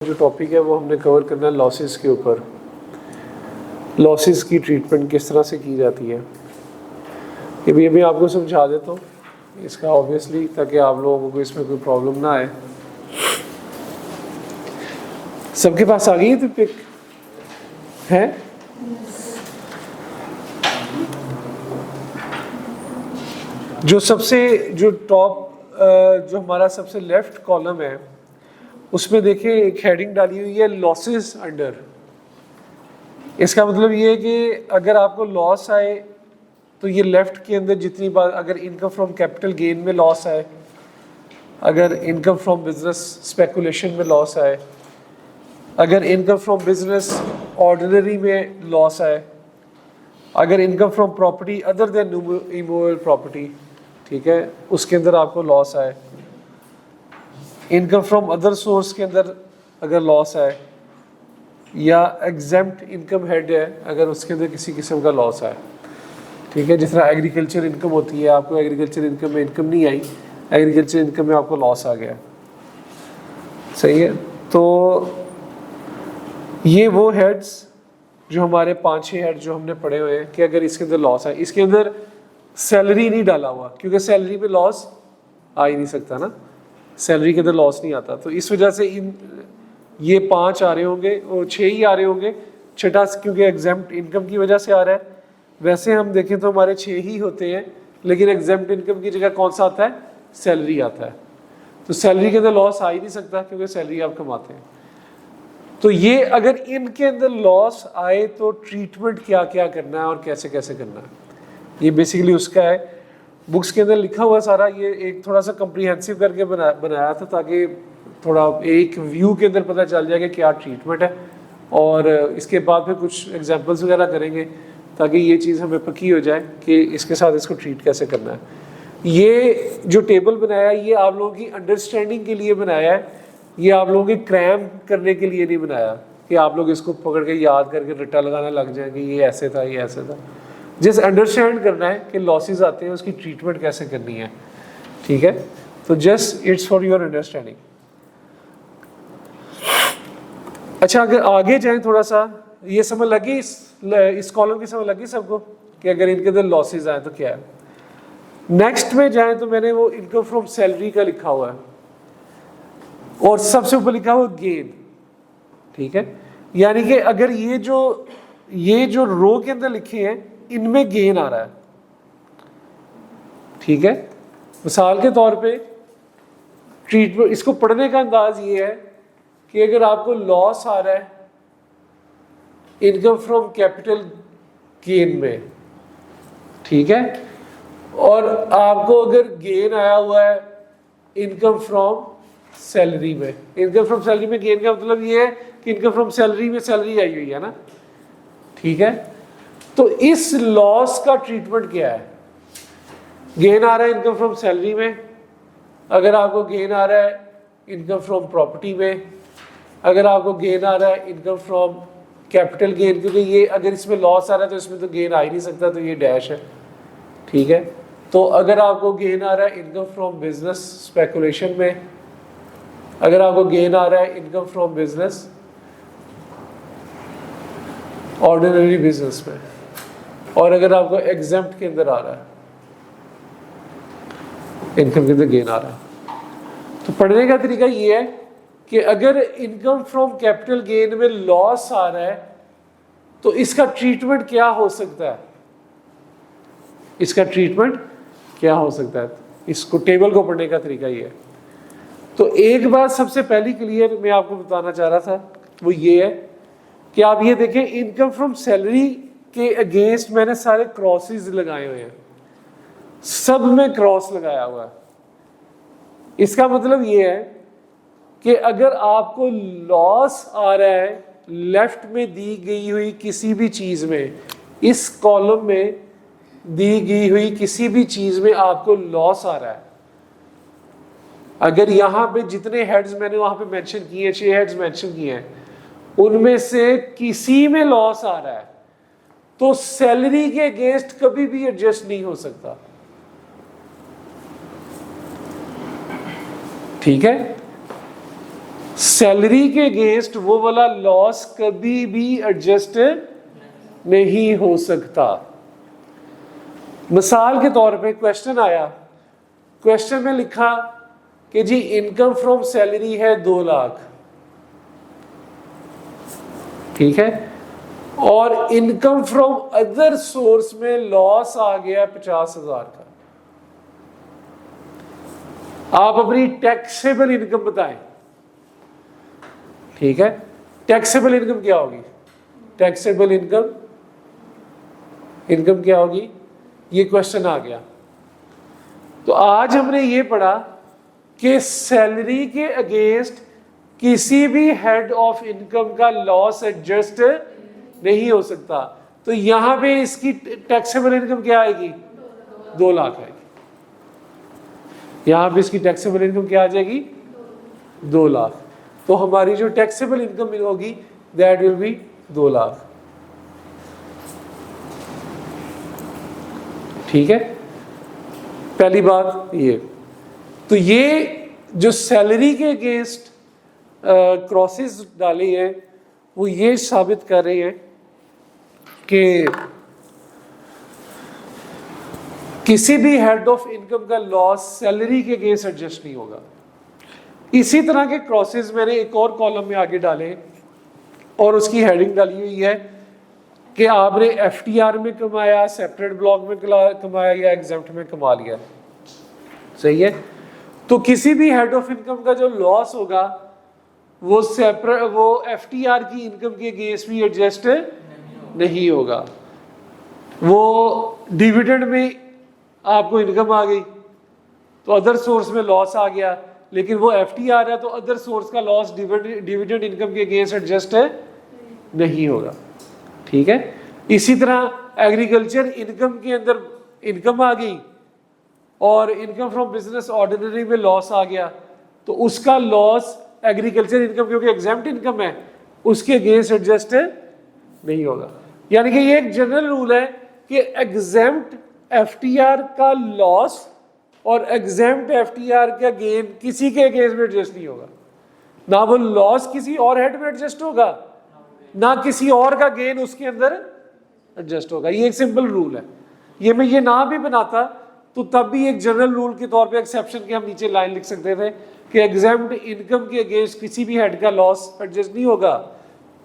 जो टॉपिक है वो हमने कवर करना है लॉसेस के ऊपर। लॉसेस की ट्रीटमेंट किस तरह से की जाती है ये भी अभी आपको समझा देता हूँ इसका ऑब्वियसली, ताकि आप लोगों को इसमें कोई प्रॉब्लम ना आए। सबके पास आ गई है तो पिक है। जो टॉप जो हमारा सबसे लेफ्ट कॉलम है उसमें देखिए एक हेडिंग डाली हुई है लॉसेस अंडर। इसका मतलब ये है कि अगर आपको लॉस आए तो ये लेफ्ट के अंदर जितनी बार, अगर इनकम फ्रॉम कैपिटल गेन में लॉस आए, अगर इनकम फ्रॉम बिजनेस स्पेकुलेशन में लॉस आए, अगर इनकम फ्रॉम बिजनेस ऑर्डिनरी में लॉस आए, अगर income from property other than immovable property, ठीक है, उसके अंदर आपको लॉस आए, इनकम फ्रॉम अदर सोर्स के अंदर अगर लॉस आए, या एग्जेम्प्ट इनकम हेड है अगर उसके अंदर किसी किस्म का लॉस आए, ठीक है। जिस तरह एग्रीकल्चर इनकम होती है, आपको एग्रीकल्चर इनकम में इनकम नहीं आई, एग्रीकल्चर इनकम में आपको लॉस आ गया, सही है। तो ये वो हेड्स जो हमारे 5-6 हेड जो हमने पढ़े हुए हैं कि अगर इसके अंदर लॉस आए, इसके अंदर सैलरी नहीं डाला हुआ क्योंकि सैलरी पे लॉस आ ही नहीं सकता ना, सैलरी के अंदर लॉस नहीं आता। तो इस वजह से ये 5 आ रहे होंगे और 6 ही आ रहे होंगे, छठा क्योंकि एग्जेम्प्ट इनकम की वजह से आ रहा है। वैसे हम देखें तो हमारे 6 ही होते हैं, लेकिन एग्जेम्प्ट इनकम की जगह कौन सा आता है, सैलरी आता है। तो सैलरी के अंदर लॉस आ ही नहीं सकता क्योंकि सैलरी आप कमाते हैं। तो ये अगर इनके अंदर लॉस आए तो ट्रीटमेंट क्या क्या करना है और कैसे कैसे करना है, ये बेसिकली उसका है। बुक्स के अंदर लिखा हुआ सारा, ये एक थोड़ा सा कम्प्रीहेंसिव करके बनाया था ताकि थोड़ा एक व्यू के अंदर पता चल जाए कि क्या ट्रीटमेंट है, और इसके बाद फिर कुछ एग्जांपल्स वगैरह करेंगे ताकि ये चीज़ हमें पक्की हो जाए कि इसके साथ इसको ट्रीट कैसे करना है। ये जो टेबल बनाया है ये आप लोगों की अंडरस्टैंडिंग के लिए बनाया है, ये आप लोगों की क्रैम करने के लिए नहीं बनाया कि आप लोग इसको पकड़ के याद करके रट्टा लगाना लग जाए कि ये ऐसे था ये ऐसे था। जिस अंडरस्टैंड करना है कि लॉसेस आते हैं उसकी ट्रीटमेंट कैसे करनी है, ठीक है। तो just it's for your understanding. अच्छा, अगर आगे जाएं थोड़ा सा, ये समझ लगी इस कॉलम की समझ लगी सबको कि अगर इनके अंदर लॉसेस आए तो क्या है। नेक्स्ट में जाएं तो मैंने वो इनकम फ्रॉम सैलरी का लिखा हुआ है और सबसे ऊपर लिखा हुआ गेन, ठीक है। यानी कि अगर ये जो रो के अंदर लिखे हैं इनमें गेन आ रहा है, ठीक है। मिसाल के तौर पे ट्रीटमेंट, इसको पढ़ने का अंदाज ये है कि अगर आपको लॉस आ रहा है इनकम फ्रॉम कैपिटल गेन में, ठीक है, और आपको अगर गेन आया हुआ है इनकम फ्रॉम सैलरी में, इनकम फ्रॉम सैलरी में गेन का मतलब ये है कि इनकम फ्रॉम सैलरी में सैलरी आई हुई है ना, ठीक है। तो इस लॉस का ट्रीटमेंट क्या है। गेन आ रहा है इनकम फ्रॉम सैलरी में, अगर आपको गेन आ रहा है इनकम फ्रॉम प्रॉपर्टी में, अगर आपको गेन आ रहा है इनकम फ्रॉम कैपिटल गेन, क्योंकि ये अगर इसमें लॉस आ रहा है तो इसमें तो गेन आ ही नहीं सकता, तो ये डैश है, ठीक है। तो अगर आपको गेन आ रहा है इनकम फ्रॉम बिजनेस स्पेकुलेशन में, अगर आपको गेन आ रहा है income from business ordinary business में, और अगर आपको एग्जेम्प्ट के अंदर आ रहा है इनकम के अंदर गेन आ रहा है, तो पढ़ने का तरीका ये है कि अगर इनकम फ्रॉम कैपिटल गेन में लॉस आ रहा है तो इसका ट्रीटमेंट क्या हो सकता है, इसका ट्रीटमेंट क्या हो सकता है। इसको टेबल को पढ़ने का तरीका ये है। तो एक बात सबसे पहली क्लियर मैं आपको बताना चाह रहा था वो ये है कि आप ये देखें इनकम फ्रॉम सैलरी के अगेंस्ट मैंने सारे क्रॉसेस लगाए हुए हैं, सब में क्रॉस लगाया हुआ है। इसका मतलब ये है कि अगर आपको लॉस आ रहा है लेफ्ट में दी गई हुई किसी भी चीज में, इस कॉलम में दी गई हुई किसी भी चीज में आपको लॉस आ रहा है, अगर यहां पे जितने हेड्स मैंने वहां पे मेंशन किए हैं, 6 हेड्स मेंशन किए हैं, उनमें से किसी में लॉस आ रहा है तो सैलरी के अगेंस्ट कभी भी एडजस्ट नहीं हो सकता, ठीक है। सैलरी के अगेंस्ट वो वाला लॉस कभी भी एडजस्ट नहीं हो सकता। मिसाल के तौर पे क्वेश्चन आया, क्वेश्चन में लिखा कि जी इनकम फ्रॉम सैलरी है 2 लाख, ठीक है, और इनकम फ्रॉम अदर सोर्स में लॉस आ गया 50,000 का। आप अपनी टैक्सेबल इनकम बताएं, ठीक है। टैक्सेबल इनकम क्या होगी? टैक्सेबल इनकम क्या होगी? ये क्वेश्चन आ गया। तो आज हमने ये पढ़ा कि सैलरी के अगेंस्ट किसी भी हेड ऑफ इनकम का लॉस एडजस्ट नहीं हो सकता। तो यहां पे इसकी टैक्सेबल इनकम क्या आएगी? 2 लाख आएगी। यहां पे इसकी टैक्सेबल इनकम क्या आ जाएगी? 2 लाख। तो हमारी जो टैक्सेबल इनकम होगी दैट विल बी 2 लाख, ठीक है। पहली बात ये। तो ये जो सैलरी के अगेंस्ट क्रॉसेस डाली हैं वो ये साबित कर रहे हैं कि किसी भी हेड ऑफ इनकम का लॉस सैलरी के अगेंस्ट एडजस्ट नहीं होगा। इसी तरह के क्रॉसेस मैंने एक और कॉलम में आगे डाले और उसकी हेडिंग डाली हुई है कि आपने एफटीआर में कमाया, सेपरेट ब्लॉक में कमाया या एग्जेम्प्ट में कमा लिया, सही है। तो किसी भी हेड ऑफ इनकम का जो लॉस होगा वो एफटीआर की इनकम के अगेंस्ट भी एडजस्ट नहीं होगा। वो डिविडेंड में आपको इनकम आ गई तो अदर सोर्स में लॉस आ गया, लेकिन वो एफटीआर है तो अदर सोर्स का लॉस डिविडेंड इनकम के अगेंस्ट एडजस्ट नहीं होगा, ठीक है। इसी तरह एग्रीकल्चर इनकम के अंदर इनकम आ गई और इनकम फ्रॉम बिजनेस ऑर्डिनरी में लॉस आ गया तो उसका लॉस एग्रीकल्चर इनकम क्योंकि एग्जेम्प्ट इनकम है उसके अगेंस्ट एडजस्ट नहीं होगा। यानी कि ये एक जनरल रूल है कि एग्जेम्प्ट एफटीआर का लॉस और एग्जेम्प्ट एफटीआर का गेन किसी के अगेंस्ट में एडजस्ट नहीं होगा। ना वो लॉस किसी और हेड में एडजस्ट होगा ना किसी और का गेन उसके अंदर एडजस्ट होगा। ये एक सिंपल रूल है। ये मैं ये ना भी बनाता तो तब भी एक जनरल रूल के तौर पे एक्सेप्शन के हम नीचे लाइन लिख सकते थे कि एग्जेम्प्ट इनकम के अगेंस्ट किसी भी हेड का लॉस एडजस्ट नहीं होगा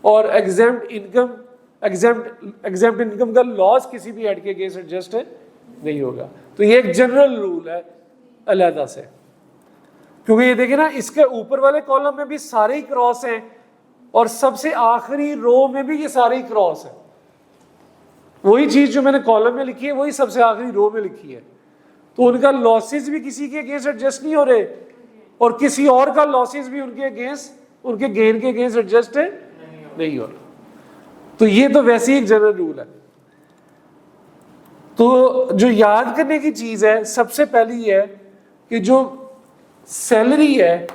और एग्जेम्प्ट इनकम का लॉस किसी भी हेड के अगेंस्ट एडजस्ट नहीं होगा। तो ये एक जनरल रूल है अलहदा से, क्योंकि ये देखिए ना इसके ऊपर वाले कॉलम में भी सारे ही क्रॉस हैं और सबसे आखिरी रो में भी ये सारे ही क्रॉस है। वही चीज जो मैंने कॉलम में लिखी है वही सबसे आखिरी रो में लिखी है। तो उनका लॉसेस भी किसी के अगेंस्ट एडजस्ट नहीं हो रहे और किसी और का लॉसेस भी उनके अगेंस्ट उनके गेन के अगेंस्ट एडजस्ट नहीं हो रहा। तो ये तो वैसे ही एक जनरल रूल है। तो जो याद करने की चीज है सबसे पहली है कि जो सैलरी है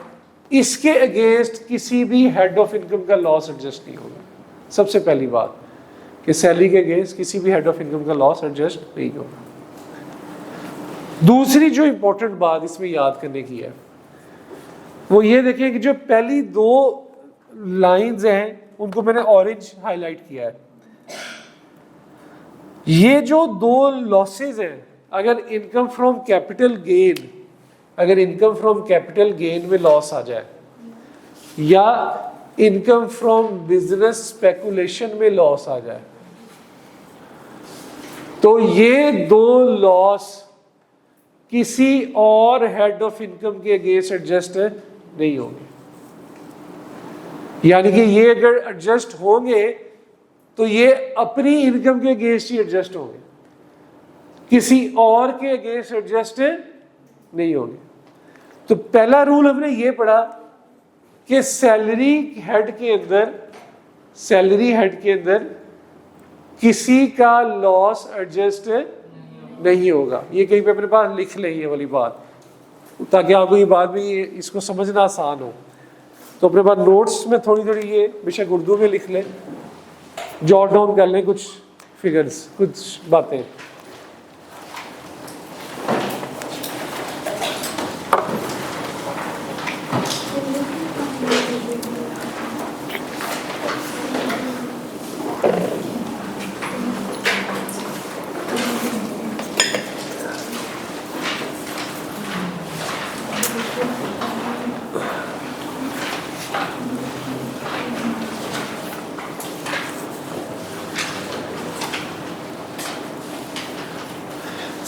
इसके अगेंस्ट किसी भी हेड ऑफ इनकम का लॉस एडजस्ट नहीं होगा। सबसे पहली बात कि सैलरी के अगेंस्ट किसी भी हेड ऑफ इनकम का लॉस एडजस्ट नहीं होगा। दूसरी जो इंपॉर्टेंट बात इसमें याद करने की है वो ये देखें कि जो पहली 2 लाइंस हैं उनको मैंने ऑरेंज हाईलाइट किया है। ये जो 2 लॉसेस हैं, अगर इनकम फ्रॉम कैपिटल गेन में लॉस आ जाए या इनकम फ्रॉम बिजनेस स्पेकुलेशन में लॉस आ जाए तो ये 2 लॉस किसी और हेड ऑफ इनकम के अगेंस्ट एडजस्ट नहीं होंगे। यानी कि ये अगर एडजस्ट होंगे तो ये अपनी इनकम के अगेंस्ट ही एडजस्ट होंगे, किसी और के अगेंस्ट एडजस्ट नहीं होंगे। तो पहला रूल हमने ये पढ़ा कि सैलरी हेड के अंदर किसी का लॉस एडजस्ट नहीं होगा। ये कहीं पे अपने पास लिख ले ये वाली बात ताकि आपको ये बात भी इसको समझना आसान हो। तो अपने पास नोट्स में थोड़ी थोड़ी ये बेशक उर्दू में लिख लें, जॉट डाउन कर लें कुछ फिगर्स, कुछ बातें।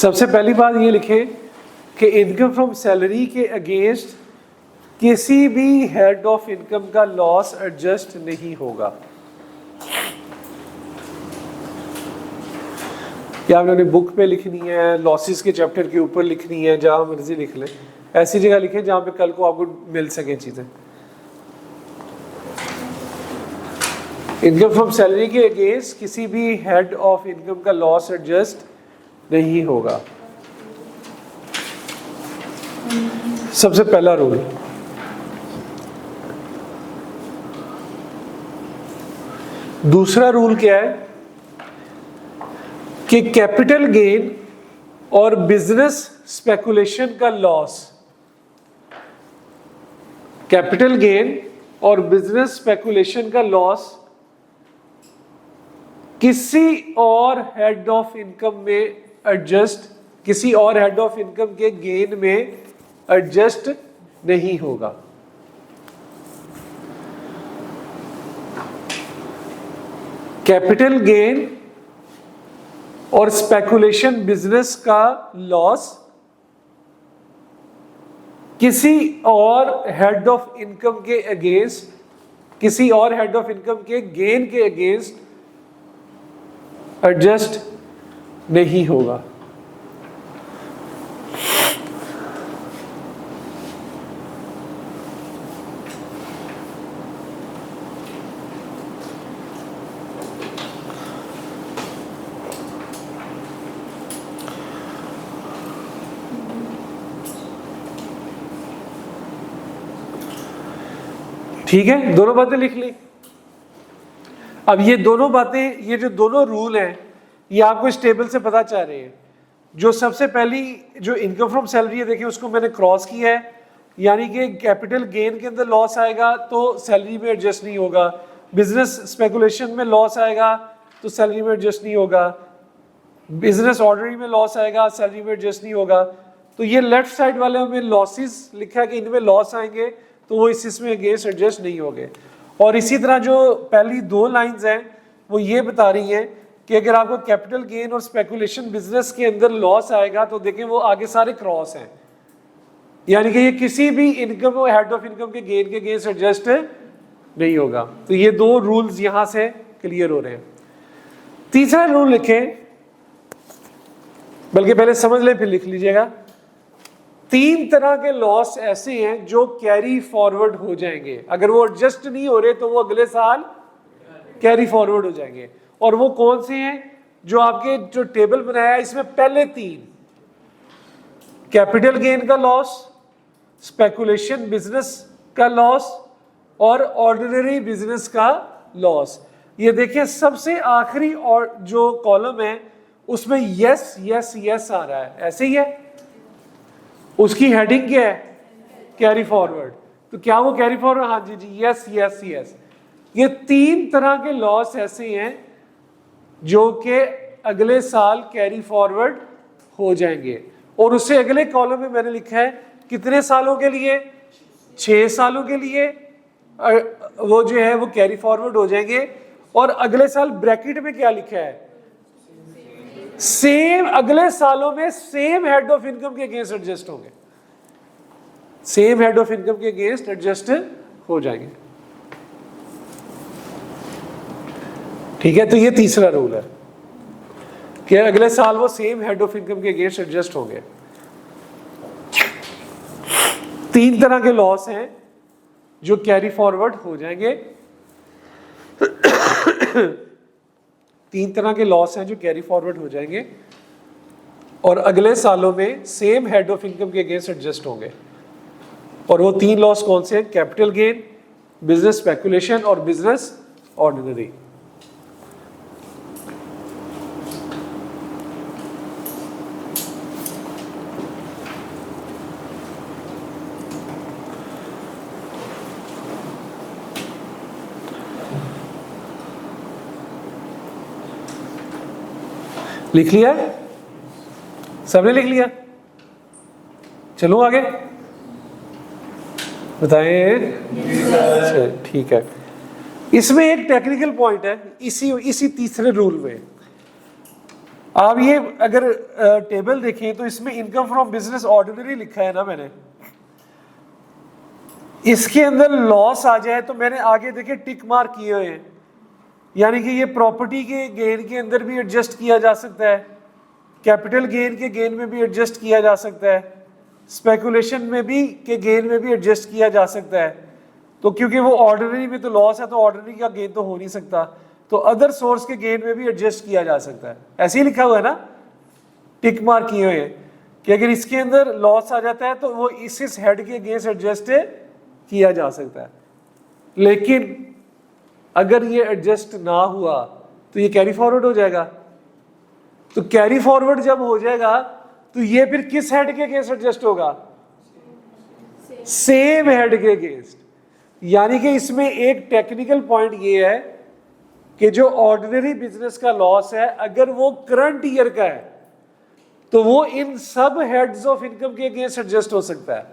सबसे पहली बात ये लिखें कि इनकम फ्रॉम सैलरी के अगेंस्ट किसी भी हेड ऑफ इनकम का लॉस एडजस्ट नहीं होगा। या आपने बुक पे लिखनी है, लॉसेस के चैप्टर के ऊपर लिखनी है, जहां मर्जी लिख लें, ऐसी जगह लिखें जहां पे कल को आपको मिल सके चीजें। इनकम फ्रॉम सैलरी के अगेंस्ट किसी भी हेड ऑफ इनकम का लॉस एडजस्ट नहीं होगा। सबसे पहला रूल। दूसरा रूल क्या है कि कैपिटल गेन और बिजनेस स्पेकुलेशन का लॉस, कैपिटल गेन और बिजनेस स्पेकुलेशन का लॉस किसी और हेड ऑफ इनकम में एडजस्ट, किसी और हेड ऑफ इनकम के गेन में एडजस्ट नहीं होगा। कैपिटल गेन और स्पेकुलेशन बिजनेस का लॉस किसी और हेड ऑफ इनकम के अगेंस्ट, किसी और हेड ऑफ इनकम के गेन के अगेंस्ट एडजस्ट नहीं होगा। ठीक है, दोनों बातें लिख ली। अब ये दोनों बातें, ये जो दोनों रूल हैं, ये आपको इस टेबल से पता चल रहे हैं। जो सबसे पहली जो इनकम फ्रॉम सैलरी है, देखिए उसको मैंने क्रॉस किया है, यानी कि कैपिटल गेन के अंदर लॉस आएगा तो सैलरी में एडजस्ट नहीं होगा, बिजनेस स्पेकुलेशन में लॉस आएगा तो सैलरी में एडजस्ट नहीं होगा, बिजनेस ऑर्डनरी में लॉस आएगा, सैलरी में एडजस्ट नहीं होगा। तो ये लेफ्ट साइड वाले में लॉसेस लिखा है कि इनमें लॉस आएंगे तो वो इसमें अगेंस्ट एडजस्ट नहीं होंगे। और इसी तरह जो पहली दो लाइंस हैं वो ये बता रही हैं कि अगर आपको कैपिटल गेन और स्पेकुलेशन बिजनेस के अंदर लॉस आएगा तो देखें वो आगे सारे क्रॉस हैं, यानी कि ये किसी भी इनकम और हेड ऑफ इनकम के गेन के अगेंस्ट एडजस्ट नहीं होगा। तो ये दो रूल्स यहां से क्लियर हो रहे हैं। तीसरा रूल लिखें, बल्कि पहले समझ लें फिर लिख लीजिएगा। 3 तरह के लॉस ऐसे हैं जो कैरी फॉरवर्ड हो जाएंगे, अगर वो एडजस्ट नहीं हो रहे तो वो अगले साल कैरी फॉरवर्ड हो जाएंगे। और वो कौन से हैं? जो आपके जो टेबल बनाया है इसमें पहले 3, कैपिटल गेन का लॉस, स्पेकुलेशन बिजनेस का लॉस और ऑर्डिनरी बिजनेस का लॉस। ये देखिए सबसे आखिरी और जो कॉलम है उसमें यस यस यस आ रहा है, ऐसे ही है, उसकी हेडिंग क्या है? Carry forward. तो क्या वो कैरी फॉरवर्ड? हाँ जी जी, यस यस यस। ये 3 तरह के लॉस ऐसे हैं जो कि अगले साल कैरी फॉरवर्ड हो जाएंगे। और उससे अगले कॉलम में मैंने लिखा है कितने सालों के लिए? 6 सालों के लिए वो जो है वो कैरी फॉरवर्ड हो जाएंगे। और अगले साल ब्रैकेट में क्या लिखा है? सेम, अगले सालों में सेम हेड ऑफ इनकम के अगेंस्ट एडजस्ट होंगे, सेम हेड ऑफ इनकम के अगेंस्ट एडजस्ट हो जाएंगे। ठीक है, तो ये तीसरा रूल है कि अगले साल वो सेम हेड ऑफ इनकम के अगेंस्ट एडजस्ट होंगे। 3 तरह के लॉस हैं जो कैरी फॉरवर्ड हो जाएंगे। 3 तरह के लॉस हैं जो कैरी फॉरवर्ड हो जाएंगे और अगले सालों में सेम हेड ऑफ इनकम के अगेंस्ट एडजस्ट होंगे। और वो 3 लॉस कौन से हैं? कैपिटल गेन, बिजनेस स्पेकुलेशन और बिजनेस ऑर्डिनरी। लिख लिया? सबने लिख लिया? चलो आगे बताएं। ठीक है, इसमें एक टेक्निकल पॉइंट है इसी तीसरे रूल में। आप ये अगर टेबल देखें तो इसमें इनकम फ्रॉम बिजनेस ऑर्डिनरी लिखा है ना मैंने, इसके अंदर लॉस आ जाए तो मैंने आगे देखे टिक मार्क किए हुए हैं, यानी कि ये प्रॉपर्टी के गेन के अंदर भी एडजस्ट किया जा सकता है, कैपिटल गेन के गेन में भी एडजस्ट किया जा सकता है, स्पेकुलेशन में भी के गेन में भी एडजस्ट किया जा सकता है। तो क्योंकि वो ऑर्डिनरी में तो लॉस है तो ऑर्डिनरी का गेन तो हो नहीं सकता, तो अदर सोर्स के गेन में भी एडजस्ट किया जा सकता है। ऐसे ही लिखा हुआ है ना, टिक मार्क किए हुए हैं कि अगर इसके अंदर लॉस आ जाता है तो वो इस हेड के अगेंस्ट एडजस्ट किया जा सकता है। लेकिन अगर ये एडजस्ट ना हुआ तो ये कैरी फॉरवर्ड हो जाएगा। तो कैरी फॉरवर्ड जब हो जाएगा तो ये फिर किस हेड के अगेंस्ट एडजस्ट होगा? सेम हेड के अगेंस्ट। यानी कि इसमें एक टेक्निकल पॉइंट ये है कि जो ऑर्डिनरी बिजनेस का लॉस है अगर वो करंट ईयर का है तो वो इन सब हेड्स ऑफ इनकम के अगेंस्ट एडजस्ट हो सकता है,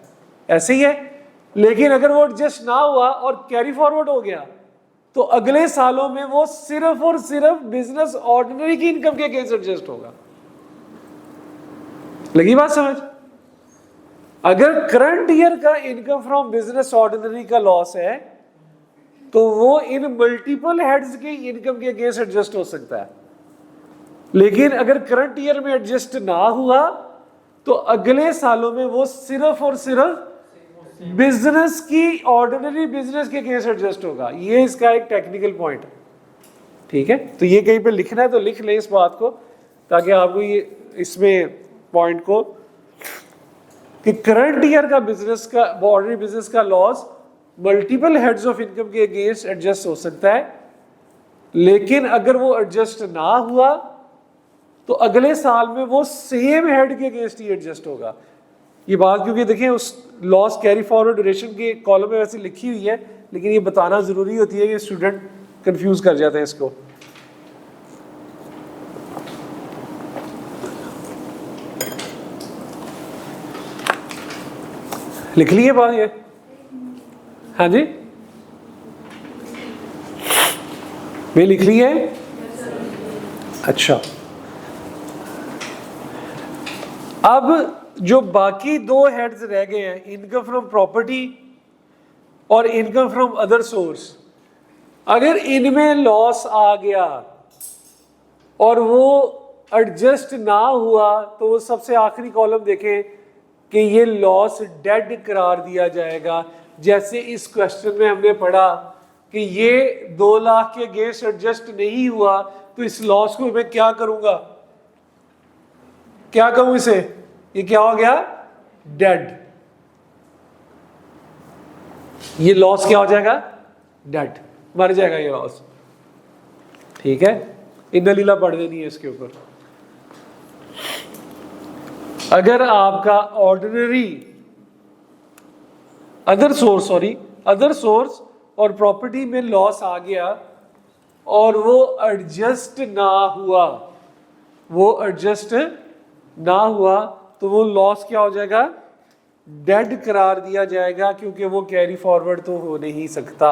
ऐसे ही है। लेकिन अगर वो एडजस्ट ना हुआ और कैरी फॉरवर्ड हो गया तो अगले सालों में वो सिर्फ और सिर्फ बिजनेस ऑर्डिनरी की इनकम के अगेंस्ट एडजस्ट होगा। लगी बात समझ? अगर करंट ईयर का इनकम फ्रॉम बिजनेस ऑर्डिनरी का लॉस है तो वो इन मल्टीपल हेड्स के इनकम के अगेंस्ट एडजस्ट हो सकता है। लेकिन अगर करंट ईयर में एडजस्ट ना हुआ तो अगले सालों में वो सिर्फ और सिर्फ बिजनेस की ऑर्डिनरी बिजनेस के अगेंस्ट एडजस्ट होगा। ये इसका एक टेक्निकल पॉइंट है, ठीक है। तो ये कहीं पे लिखना है तो लिख लें इस बात को, ताकि आपको ये इसमें पॉइंट को कि करंट ईयर का बिजनेस का ऑर्डिनरी बिजनेस का loss multiple heads of income के अगेंस्ट एडजस्ट हो सकता है। लेकिन अगर वो एडजस्ट ना हुआ तो अगले साल में वो सेम हेड के अगेंस्ट ही एडजस्ट होगा। ये बात क्योंकि देखिए उस लॉस कैरी फॉरवर्ड ड्यूरेशन के कॉलम में वैसे लिखी हुई है, लेकिन ये बताना जरूरी होती है कि स्टूडेंट कंफ्यूज कर जाते हैं इसको। लिख लिए बात ये? हाँ जी, मैं लिख ली है। अच्छा, अब जो बाकी दो हेड्स रह गए हैं, इनकम फ्रॉम प्रॉपर्टी और इनकम फ्रॉम अदर सोर्स, अगर इनमें लॉस आ गया और वो एडजस्ट ना हुआ तो वो सबसे आखिरी कॉलम देखें कि ये लॉस डेड करार दिया जाएगा। जैसे इस क्वेश्चन में हमने पढ़ा कि ये 2 लाख के अगेंस्ट एडजस्ट नहीं हुआ तो इस लॉस को मैं क्या करूंगा, क्या कहूं इसे? ये क्या हो गया? डेड। ये लॉस क्या हो जाएगा? डेड, मर जाएगा ये लॉस, ठीक है। इन्ना लीला पढ़ देनी है इसके ऊपर। अगर आपका ऑर्डिनरी अदर सोर्स और प्रॉपर्टी में लॉस आ गया और वो एडजस्ट ना हुआ तो वो लॉस क्या हो जाएगा? डेड करार दिया जाएगा, क्योंकि वो कैरी फॉरवर्ड तो हो नहीं सकता,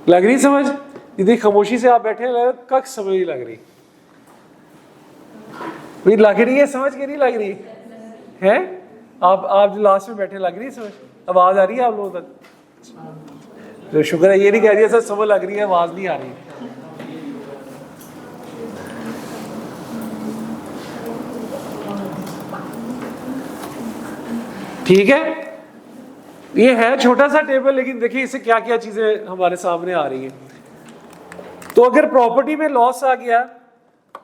लग रही समझ? यदि खामोशी से आप बैठे कख समझ नहीं लग रही, लग रही है समझ के नहीं लग रही है? आप जो लास्ट में बैठे लग रही है समझ? आवाज आ रही है आप लोगों तक? तो शुक्र है, ये नहीं कह रही है सर समझ लग रही है, आवाज नहीं आ रही। ठीक है, ये है छोटा सा टेबल, लेकिन देखिए इससे क्या क्या चीजें हमारे सामने आ रही हैं। तो अगर प्रॉपर्टी में लॉस आ गया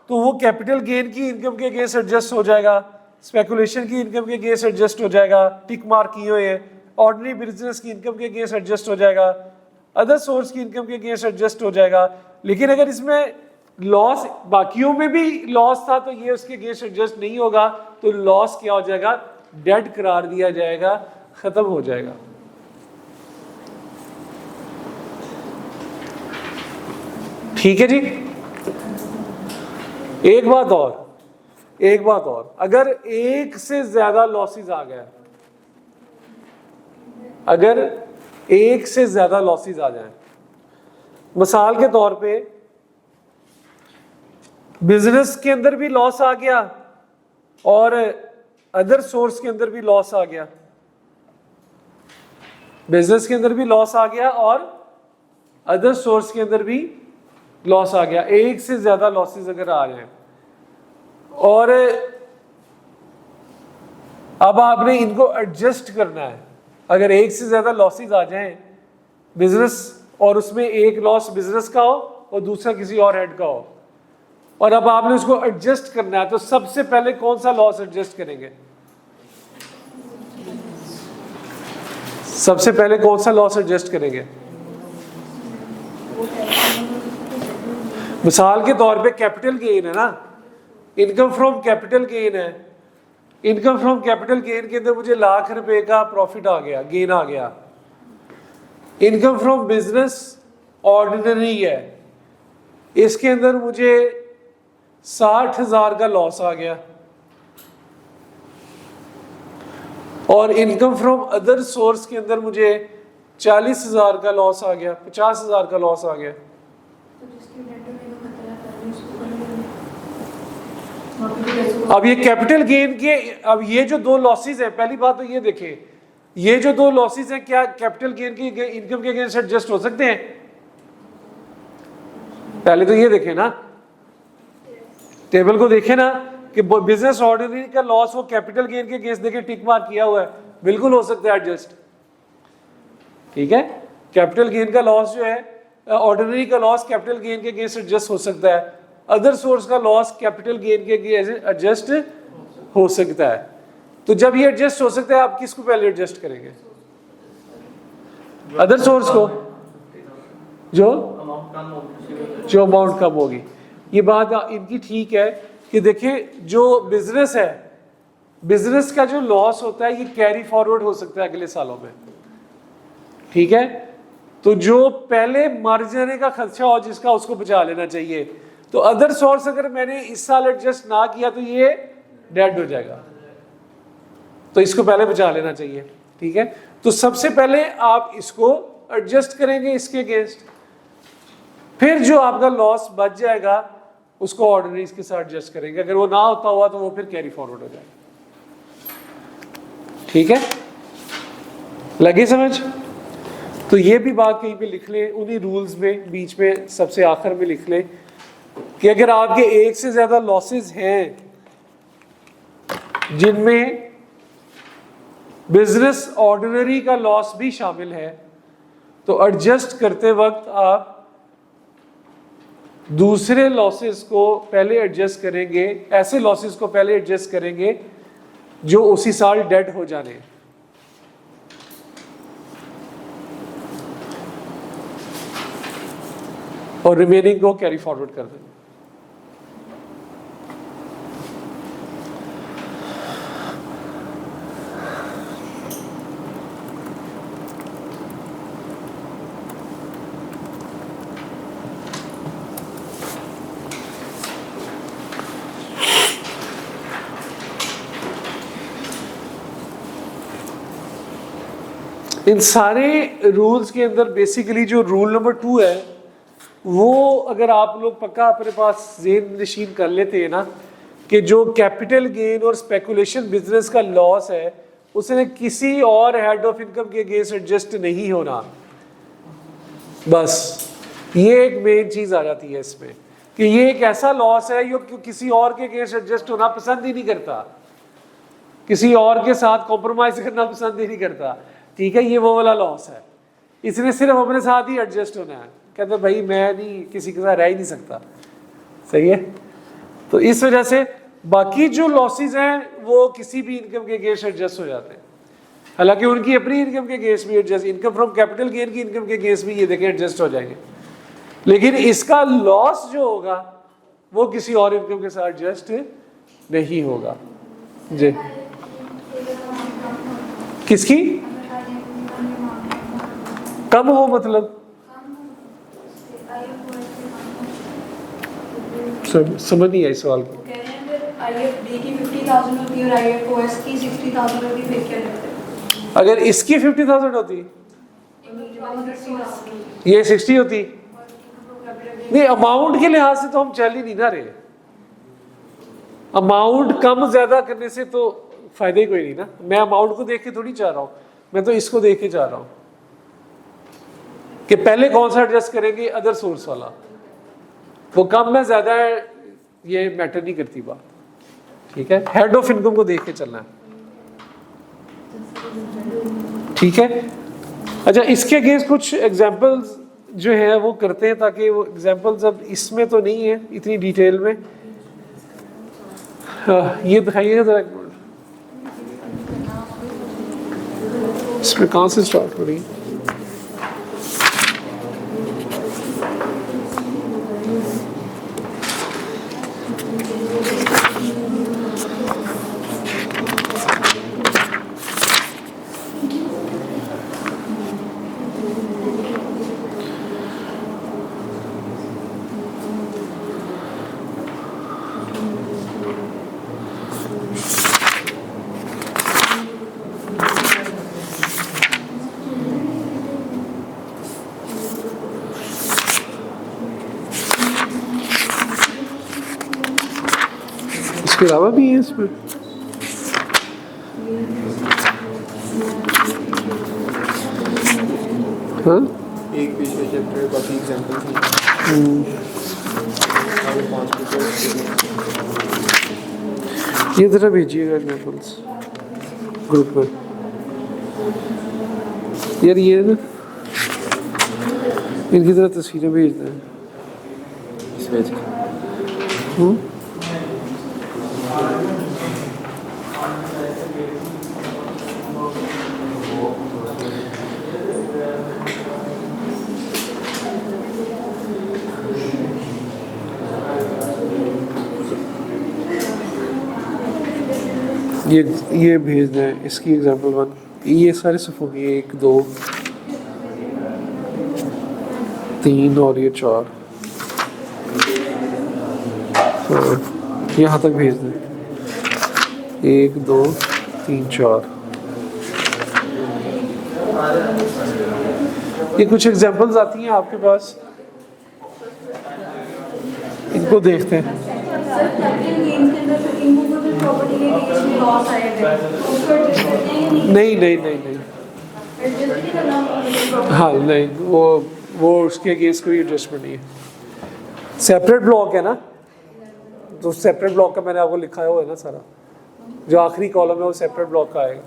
तो वो कैपिटल गेन की इनकम के अगेंस्ट एडजस्ट हो जाएगा, स्पेकुलेशन की इनकम के अगेंस्ट एडजस्ट हो जाएगा, टिक मार्क किए हुए हैं, ऑर्डिनरी बिजनेस की इनकम के अगेंस्ट एडजस्ट हो जाएगा, अदर सोर्स की इनकम के अगेंस्ट एडजस्ट हो जाएगा। लेकिन अगर इसमें लॉस, बाकियों में भी लॉस था तो ये उसके अगेंस्ट एडजस्ट नहीं होगा, तो लॉस क्या हो जाएगा? डेड करार दिया जाएगा, खत्म हो जाएगा। ठीक है जी। एक बात और, अगर एक से ज्यादा लॉसेस आ गया, अगर एक से ज्यादा लॉसेस आ जाए मिसाल के तौर पे बिजनेस के अंदर भी लॉस आ गया और अदर सोर्स के अंदर भी लॉस आ गया, बिजनेस के अंदर भी लॉस आ गया और अदर सोर्स के अंदर भी लॉस आ गया, एक से ज्यादा लॉसेस अगर आ जाए और अब आपने इनको एडजस्ट करना है। अगर एक से ज्यादा लॉसेस आ जाएं बिजनेस और उसमें एक लॉस बिजनेस का हो और दूसरा किसी और हेड का हो और अब आपने उसको एडजस्ट करना है, तो सबसे पहले कौन सा लॉस एडजस्ट करेंगे? सबसे पहले कौन सा लॉस एडजस्ट करेंगे? मिसाल के तौर पे कैपिटल गेन है ना, इनकम फ्रॉम कैपिटल गेन है, इनकम फ्रॉम कैपिटल गेन के अंदर मुझे लाख रुपए का प्रॉफिट आ गया, गेन आ गया। इनकम फ्रॉम बिजनेस ऑर्डिनरी है, इसके अंदर मुझे 60,000 का लॉस आ गया और इनकम फ्रॉम अदर सोर्स के अंदर मुझे 40,000 का लॉस आ गया, 50,000 का लॉस आ गया। अब ये कैपिटल गेन के, अब ये जो दो लॉसेस है, पहली बात तो ये देखें, ये जो दो लॉसेस हैं क्या कैपिटल गेन की इनकम के अगेंस्ट एडजस्ट हो सकते हैं? पहले तो ये देखें ना, टेबल को देखें ना कि बिजनेस ऑर्डिनरी का लॉस वो कैपिटल गेन के अगेंस्ट देखें, टिक मार्क किया हुआ है, बिल्कुल हो सकता है एडजस्ट। ठीक है, कैपिटल गेन का लॉस जो है, ऑर्डिनरी का लॉस कैपिटल गेन के अगेंस्ट एडजस्ट हो सकता है, अदर सोर्स का लॉस कैपिटल गेन के अगेंस्ट एडजस्ट हो सकता है। तो जब ये एडजस्ट हो सकता है, आप किसको पहले एडजस्ट करेंगे? अदर सोर्स को, जो अमाउंट कम होगी। ये बात इनकी ठीक है कि देखें, जो बिजनेस है, बिजनेस का जो लॉस होता है ये कैरी फॉरवर्ड हो सकता है अगले सालों में। ठीक है, तो जो पहले मर जाने का खर्चा हो जिसका, उसको बचा लेना चाहिए। तो अदर सोर्स अगर मैंने इस साल एडजस्ट ना किया तो ये डेड हो जाएगा, तो इसको पहले बचा लेना चाहिए। ठीक है, तो सबसे पहले आप इसको एडजस्ट करेंगे इसके अगेंस्ट, फिर जो आपका लॉस बच जाएगा उसको ऑर्डिनरीज के साथ एडजस्ट करेंगे। अगर वो ना होता हुआ तो वो फिर कैरी फॉरवर्ड हो जाएगा। ठीक है, लगी समझ? तो ये भी बात कहीं पे लिख लें, उन्हीं रूल्स में बीच में सबसे आखिर में लिख लें कि अगर आपके एक से ज्यादा लॉसेस हैं जिनमें बिजनेस ऑर्डिनरी का लॉस भी शामिल है, तो एडजस्ट करते वक्त आप दूसरे लॉसेस को पहले एडजस्ट करेंगे, ऐसे लॉसेस को पहले एडजस्ट करेंगे जो उसी साल डेड हो जाने, और रिमेनिंग को कैरी फॉरवर्ड कर देंगे। इन सारे रूल्स के अंदर बेसिकली जो रूल नंबर 2 है, वो अगर आप लोग पक्का अपने पास ज़हन नशीन कर लेते हैं ना, कि जो कैपिटल गेन और स्पेकुलेशन बिजनेस का लॉस है उसने किसी और हेड ऑफ इनकम के अगेंस्ट एडजस्ट नहीं होना, बस ये एक मेन चीज आ जाती है इसमें कि ये एक ऐसा लॉस है जो किसी और के अगेंस्ट एडजस्ट होना पसंद ही नहीं करता, किसी और के साथ कॉम्प्रोमाइज करना पसंद ही नहीं करता। ठीक है, ये वो वाला लॉस है, इसने सिर्फ अपने साथ ही एडजस्ट होना है, कहते भाई मैं नहीं किसी के साथ रह ही नहीं सकता। सही है, तो इस वजह से बाकी जो लॉसेस हैं वो किसी भी इनकम के अगेंस्ट एडजस्ट हो जाते हैं, हालांकि उनकी अपनी इनकम के अगेंस्ट भी adjust, income from capital gain की इनकम के अगेंस्ट भी ये देखें एडजस्ट हो जाएंगे, लेकिन इसका लॉस जो होगा वो किसी और इनकम के साथ एडजस्ट नहीं होगा। जी, किसकी कम हो मतलब समझ नहीं आई सवाल की। अगर इसकी 50,000 होती, ये 60 होती, नहीं, अमाउंट के लिहाज से तो हम चल ही नहीं ना रहे। अमाउंट कम ज्यादा करने से तो फायदा ही कोई नहीं ना। मैं अमाउंट को देख के थोड़ी चाह रहा हूं, मैं तो इसको देख के चाह रहा हूं कि पहले कौन सा एडजस्ट करेंगे, अदर सोर्स वाला। वो कम है ज्यादा है ये मैटर नहीं करती बात, ठीक है। हेड ऑफ इनकम को देख के चलना है, ठीक है। अच्छा, इसके अगेंस्ट कुछ एग्जांपल्स जो है वो करते हैं, ताकि वो एग्जांपल्स अब इसमें तो नहीं है इतनी डिटेल में। ये दिखाइएगा जरा, इसमें कहाँ से स्टार्ट हो रही है? इसके अलावा भी है इसमें? हाँ, एक पिछले चैप्टर काफी एग्जांपल्स हैं। आगे 5 पेपर्स। ये जरा भेजिएगा एग्जांपल्स ग्रुप में यार। ये ना इनकी तरह तस्वीरें भेजते हैं। ये भेज दें इसकी एग्जांपल 1। ये सारे सफ़ों की 1 2 3 और ये 4, यहाँ तक भेज दें। 1 2 3 4। ये कुछ एग्जांपल्स आती हैं आपके पास, इनको देखते हैं। नहीं नहीं नहीं नहीं, हाँ नहीं, वो उसके अगेंस्ट कोई एडजस्टमेंट नहीं है। सेपरेट ब्लॉक है ना, तो सेपरेट ब्लॉक का मैंने आपको लिखा हुआ है ना सारा, जो आखिरी कॉलम है वो सेपरेट ब्लॉक का आएगा।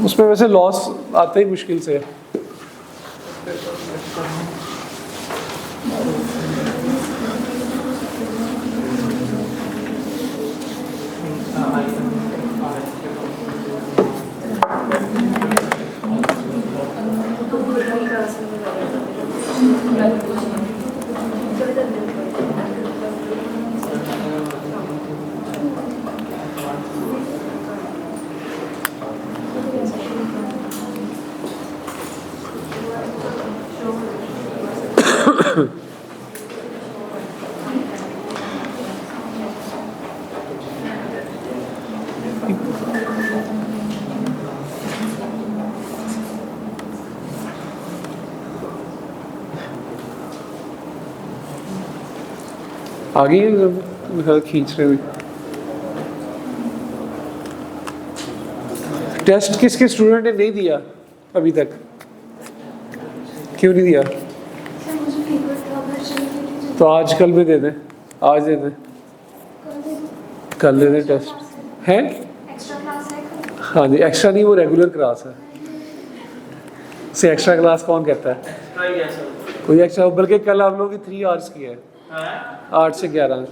उसमें वैसे लॉस आता ही मुश्किल से है। आगे खींच रहे हुए। टेस्ट किसके स्टूडेंट ने नहीं दिया अभी तक? क्यों नहीं दिया? तो आज कल में दे दें, आज दे दें, कल दे दें। टेस्ट है? हाँ जी, एक्स्ट्रा नहीं, वो रेगुलर क्लास है। से एक्स्ट्रा क्लास कौन कहता है? कोई एक्स्ट्रा, बल्कि कल आप लोगों की 3 आवर्स की है, 8 से 11।